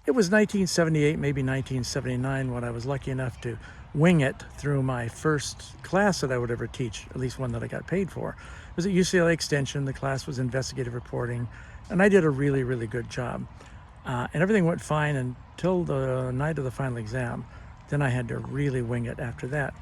it was 1978, maybe 1979, when I was lucky enough to wing it through my first class that I would ever teach, at least one that I got paid for. It was at UCLA Extension. The class was investigative reporting, and I did a really, really good job. And everything went fine until the night of the final exam. Then I had to really wing it after that.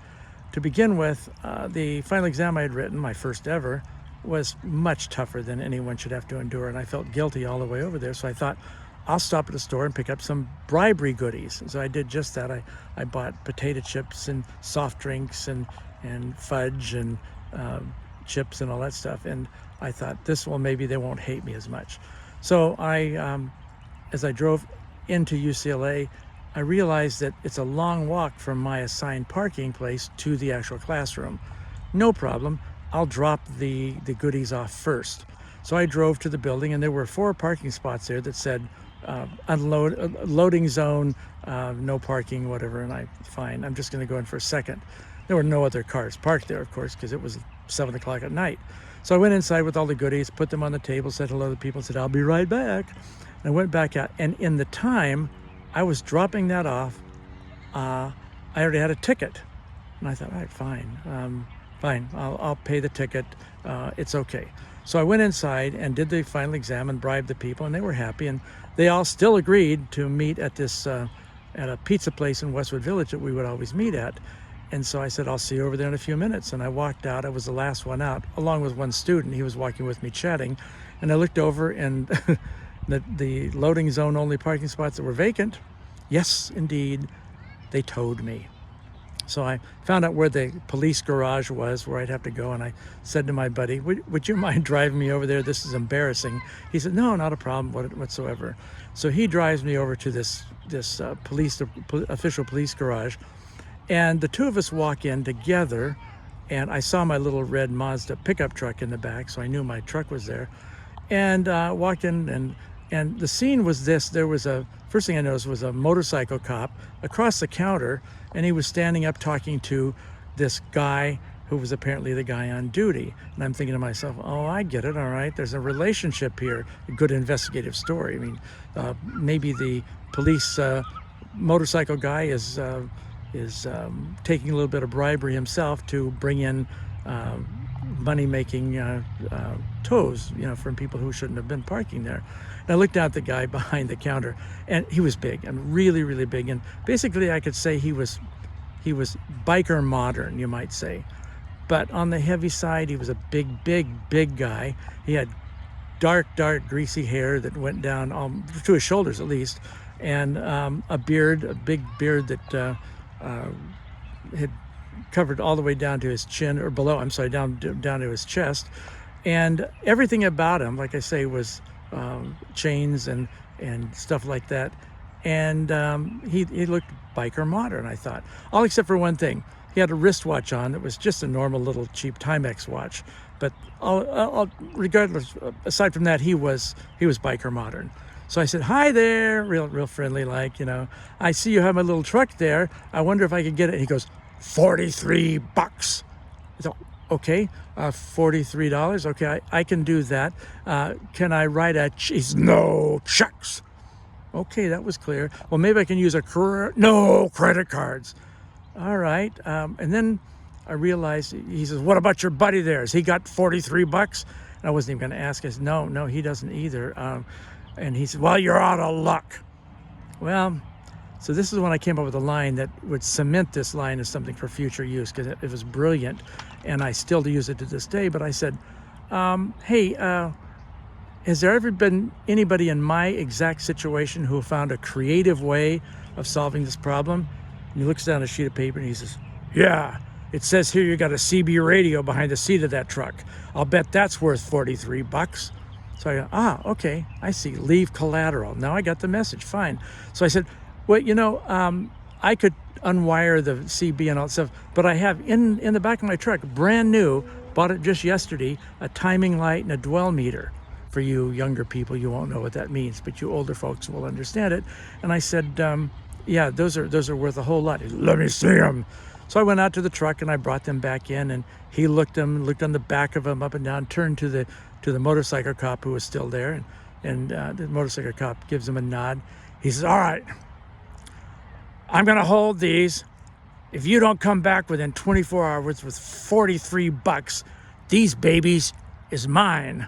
To begin with, the final exam I had written, my first ever, was much tougher than anyone should have to endure, and I felt guilty all the way over there. So I thought, I'll stop at a store and pick up some bribery goodies. And so I did just that. I bought potato chips and soft drinks and fudge and chips and all that stuff. And I thought, maybe they won't hate me as much. So as I drove into UCLA, I realized that it's a long walk from my assigned parking place to the actual classroom. No problem. I'll drop the goodies off first. So I drove to the building, and there were 4 parking spots there that said loading zone, no parking, whatever. And fine, I'm just going to go in for a second. There were no other cars parked there, of course, because it was 7 o'clock at night. So I went inside with all the goodies, put them on the table, said hello to people, said, I'll be right back. And I went back out. And in the time I was dropping that off, I already had a ticket. And I thought, all right, fine, I'll pay the ticket. It's okay. So I went inside and did the final exam and bribed the people, and they were happy. And they all still agreed to meet at this at a pizza place in Westwood Village that we would always meet at. And so I said, I'll see you over there in a few minutes. And I walked out. I was the last one out, along with one student. He was walking with me chatting. And I looked over, and the loading zone only parking spots that were vacant, yes, indeed, they towed me. So I found out where the police garage was, where I'd have to go, and I said to my buddy, would you mind driving me over there? This is embarrassing. He said, no, not a problem whatsoever. So he drives me over to this official police garage, and the two of us walk in together, and I saw my little red Mazda pickup truck in the back, so I knew my truck was there, and walked in, and the scene was this. There was first thing I noticed was a motorcycle cop across the counter, and he was standing up talking to this guy who was apparently the guy on duty. And I'm thinking to myself, oh, I get it, all right. There's a relationship here, a good investigative story. I mean, maybe the police motorcycle guy is taking a little bit of bribery himself to bring in money-making tows, from people who shouldn't have been parking there. And I looked out the guy behind the counter, and he was big, and really, really big. And basically, I could say he was biker modern, you might say. But on the heavy side, he was a big guy. He had dark, greasy hair that went down to his shoulders at least, and a big beard that had covered all the way down to his chin, or below, I'm sorry, down to his chest. And everything about him, like I say, was chains and stuff like that. And he looked biker modern, I thought. All except for one thing. He had a wristwatch on that was just a normal little cheap Timex watch. But regardless, aside from that, he was biker modern. So I said, hi there, real friendly, like, I see you have my little truck there. I wonder if I could get it. He goes, $43. I thought, okay, $43. Okay, I can do that. Can I write a cheese? No, checks. Okay, that was clear. Well, maybe I can use no credit cards. All right. And then I realized, he says, what about your buddy there? Has he got $43? And I wasn't even going to ask. I said, no, he doesn't either. And he said, well, you're out of luck. Well, so this is when I came up with a line that would cement this line as something for future use, because it was brilliant, and I still use it to this day. But I said, hey, has there ever been anybody in my exact situation who found a creative way of solving this problem? And he looks down at a sheet of paper and he says, yeah, it says here you got a CB radio behind the seat of that truck. I'll bet that's worth $43. So I go, okay, I see, leave collateral. Now I got the message, fine. So I said, well, I could unwire the CB and all that stuff, but I have in the back of my truck, brand new, bought it just yesterday, a timing light and a dwell meter. For you younger people, you won't know what that means, but you older folks will understand it. And I said, yeah, those are worth a whole lot. He said, let me see them. So I went out to the truck and I brought them back in, and he looked on the back of them up and down, turned to the motorcycle cop who was still there, and And the motorcycle cop gives him a nod. He says, all right, I'm going to hold these. If you don't come back within 24 hours with $43, these babies is mine.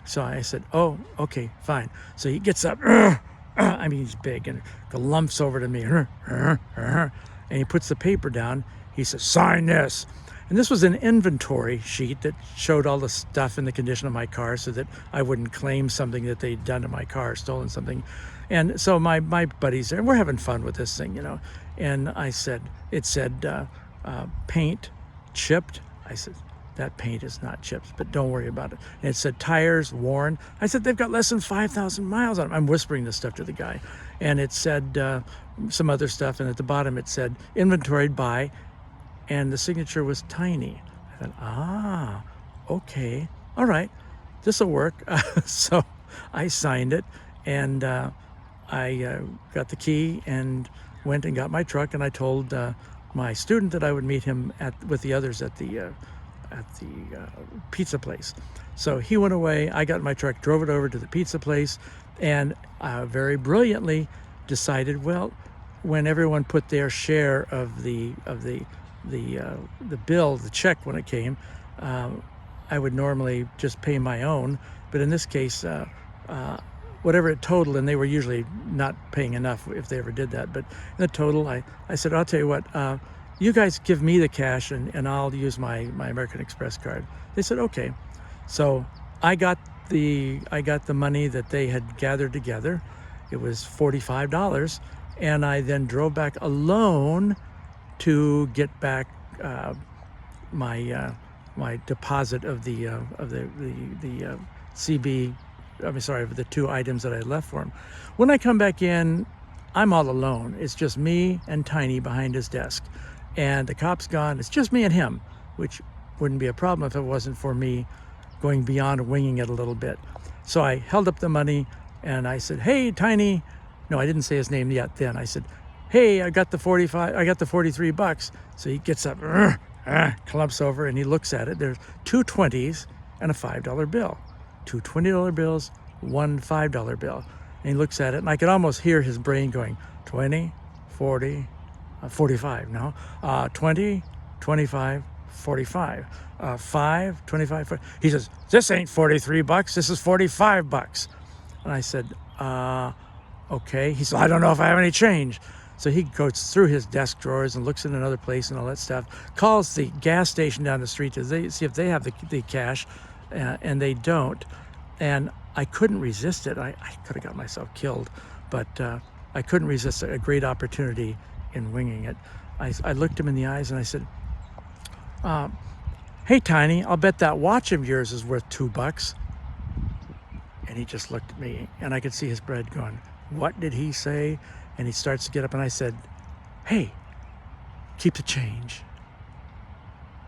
So I said, oh, okay, fine. So he gets up. I mean, he's big, and lumps over to me. And he puts the paper down. He says, sign this. And this was an inventory sheet that showed all the stuff in the condition of my car so that I wouldn't claim something that they'd done to my car, stolen something. And so my buddies there, we're having fun with this thing, And it said paint chipped. I said, that paint is not chipped, but don't worry about it. And it said tires worn. I said, they've got less than 5,000 miles on them. I'm whispering this stuff to the guy. And it said some other stuff. And at the bottom, it said inventoried by, and the signature was tiny. I thought, okay, all right, this will work. So I signed it, and I got the key and went and got my truck. And I told my student that I would meet him with the others at the pizza place. So he went away. I got in my truck, drove it over to the pizza place, and very brilliantly decided, well, when everyone put their share of the bill, the check when it came, I would normally just pay my own, but in this case, whatever it totaled, and they were usually not paying enough if they ever did that, but in the total, I said, I'll tell you what, you guys give me the cash and I'll use my American Express card. They said, okay. So I got the money that they had gathered together. It was $45, and I then drove back alone to get back my deposit of the CB. Of the two items that I left for him. When I come back in, I'm all alone. It's just me and Tiny behind his desk, and the cop's gone. It's just me and him, which wouldn't be a problem if it wasn't for me going beyond winging it a little bit. So I held up the money and I said, "Hey, Tiny." No, I didn't say his name yet. Then I said, "Hey, I got the $43." So he gets up, clumps over, and he looks at it. There's two 20s and a $5 bill. Two $20 bills, one $5 bill. And he looks at it, and I could almost hear his brain going, 20, 40, 45 now, 20, 25, 45, 5, 25, 40. He says, this ain't $43, this is $45. And I said, okay. He said, I don't know if I have any change. So he goes through his desk drawers and looks in another place and all that stuff, calls the gas station down the street to see if they have the cash, and they don't. And I couldn't resist it. I could have got myself killed, but I couldn't resist a great opportunity in winging it. I looked him in the eyes and I said, hey, Tiny, I'll bet that watch of yours is worth $2. And he just looked at me, and I could see his bread going, what did he say? And he starts to get up, and I said, hey, keep the change.